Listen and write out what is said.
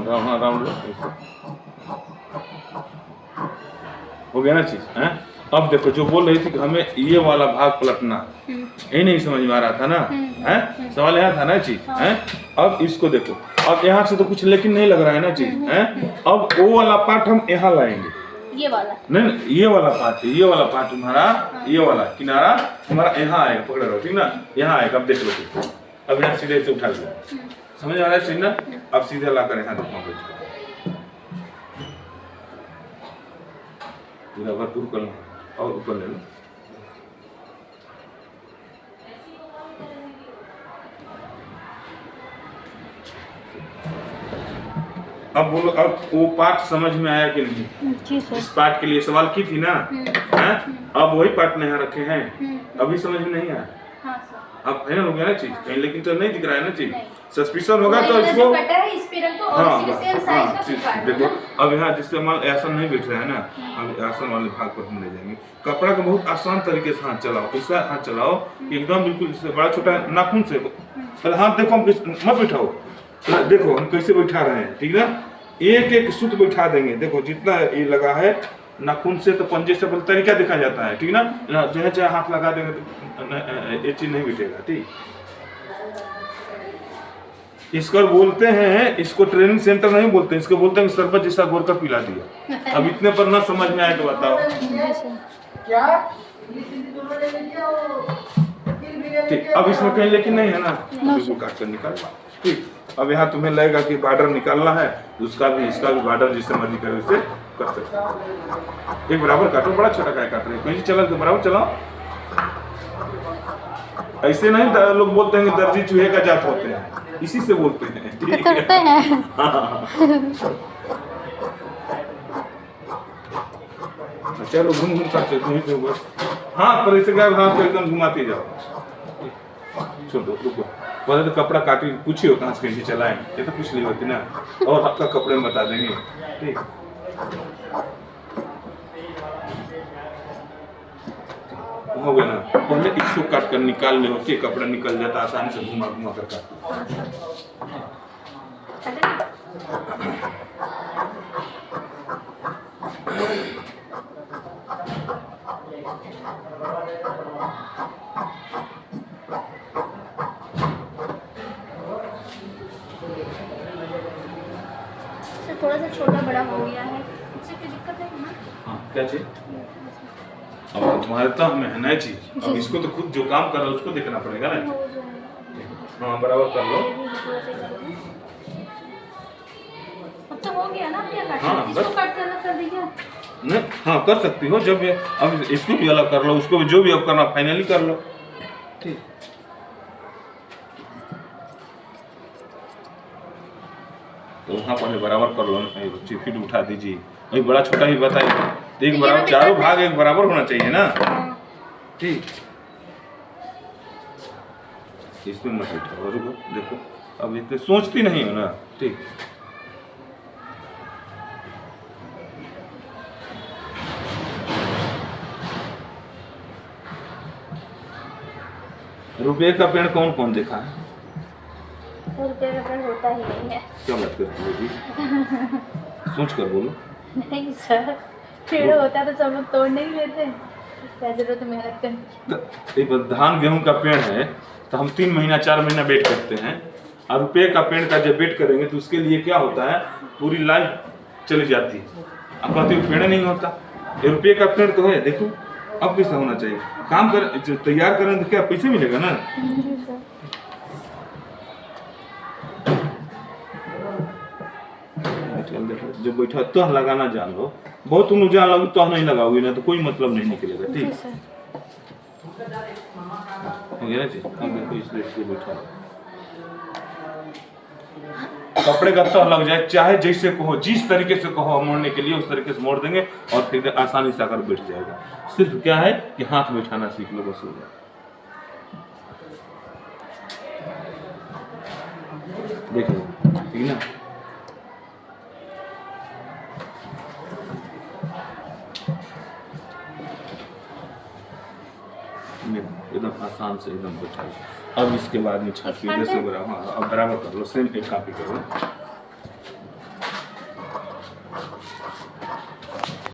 Round लो ऐसे। हो गया ना चीज है। अब देखो जो बोल रही थी कि हमें ये वाला भाग पलटना है, यही नहीं समझ में आ रहा था ना है, सवाल यहाँ था ना चीज है। अब इसको देखो, अब यहाँ से तो कुछ लेकिन नहीं लग रहा है ना चीज है। अब वो वाला पार्ट हम यहाँ लाएंगे, ये वाला नहीं ये वाला पार्ट, ये वाला पार्ट तुम्हारा, ये वाला किनारा तुम्हारा यहाँ आएगा, पकड़ रहो ठीक ना, यहाँ आएगा। अब देख लो, अब यहाँ सीधे से उठा लो, समझ आ रहा है चीज ना। अब सीधे लाकर यहाँ देखो, पूरा भरपूर कर लो और ऊपर ले लो। अब बोलो, अब वो पार्ट समझ में आया कि नहीं? जी सर। इस पार्ट के लिए सवाल की थी ना हैं? अब वही पार्ट यहाँ रखे हैं, अभी समझ में नहीं आया। हाँ सर। अब फाइनल हो गया ना चीज कहीं, लेकिन तो नहीं दिख रहा है ना चीज, सस्पिशन होगा तो इसको देखो। अब यहाँ जिससे मान आसन नहीं बैठ रहा है ना, अब आसन वाले भाग पर हम ले जाएंगे। कपड़ा का बहुत आसान तरीके से हाथ चलाओ, कैसा हाथ चलाओ कि एकदम बिल्कुल जैसे बड़ा छोटा नाखून से पहले हाथ देखो, हम मत बैठाओ, देखो हम कैसे बैठा रहे हैं ठीक ना। एक एक सूत बैठा देंगे, देखो जितना ये लगा है नाखून से तो पंजे से पहले तरीका देखा जाता है ठीक ना। जहाँ जहाँ हाथ लगा देंगे तो ये चीज नहीं बैठेगा ठीक। इसको बोलते हैं, इसको ट्रेनिंग सेंटर नहीं बोलते हैं, इसको बोलते हैं शरबत जैसा गोर का पिला दिया। अब इतने पर ना समझ में आए तो बताओ ठीक। अब इसमें कहीं लेकिन नहीं है ना, काट कर निकाल ठीक। अब यहाँ तुम्हें लगेगा कि बॉर्डर निकालना है, उसका भी इसका भी बॉर्डर जिससे मर्जी करे उससे कर सकते हो। एक बराबर काटो, बड़ा छोटा क्या काट रहे हो, कहीं चला तो बराबर चलाओ। ऐसे नहीं लोग बोलते हैं कि दर्जी चूहे का जात होते हैं, इसी से बोलते हैं ठीक है। चलो घूम घूम करते बस, हाँ पर ऐसे क्या हाथ एकदम घुमाते जाओ। छोड़ो रुको, बोले तो कपड़ा काटी पूछिए कहाँ से कैसे चलाएं, ये तो कुछ नहीं होती ना, और आपका कपड़े में बता देंगे ठीक। हो गया ना, पहले इसको काट कर निकाल ले, होती कपड़ा निकल जाता आसानी से, घुमा घुमा कर काट। थोड़ा सा छोटा बड़ा हो गया है, उससे कोई दिक्कत है ना? हाँ क्या चीज, अब तुम्हारे तो हमें है ना चीज, अब इसको तो खुद जो काम कर रहा है उसको देखना पड़ेगा ना। हाँ बराबर कर लो। अब तो हो गया ना, क्या काट, हाँ, इसको कट करना कर दीजिए। नहीं हाँ कर सकती हो, जब अब इसको भी अलग कर लो, उसको भी जो भी अब करना फाइनली कर लो ठीक। तो वहाँ पर बराबर कर लो ना, फिर उठा दीजिए, वही बड़ा छोटा ही बताइए, एक बराबर चारों भाग एक बराबर होना चाहिए ना ठीक। इसमें मत उठाओ, रुको देखो, अब इतने सोचती नहीं हो ना ठीक। रुपये का पेड़ कौन कौन देखा है? रुपये का पेड़ होता ही नहीं है। क्या बात करती हो जी, सोच कर बोलो। नहीं सर, पेड़ होता तो सब लोग तोड़ नहीं लेते, क्या जरूरत है मेहनत करने। एक धान गेहूं का पेड़ है तो हम 3 महीना 4 महीना वेट करते हैं, और रुपये का पेड़ का जब वेट करेंगे तो उसके लिए क्या होता है, पूरी लाइफ चली जाती है। अब कहते हो पेड़ नहीं होता, ये रुपये का पेड़ तो है, देखो अब कैसा होना चाहिए, काम कर तैयार करें तो क्या पैसे मिलेगा ना। जब बैठा तो लगाना जान लो, बहुत तुम जान लोगे तो नहीं लगाओगे ना तो कोई मतलब नहीं निकलेगा ठीक। हो गया ना जी, इसलिए बैठा कपड़े का तो लग जाए, चाहे जैसे कहो, जिस तरीके से कहो मोड़ने के लिए उस तरीके से मोड़ देंगे और फिर आसानी से आकर बैठ जाएगा। सिर्फ क्या है कि हाथ बैठाना सीख लो, बस हो गया। देख लो ठीक ना। एकदम आसान से एकदम बैठा। अब इसके बाद में छाती से बराबर, हाँ अब बराबर कर लो, सेम एक कॉपी करो।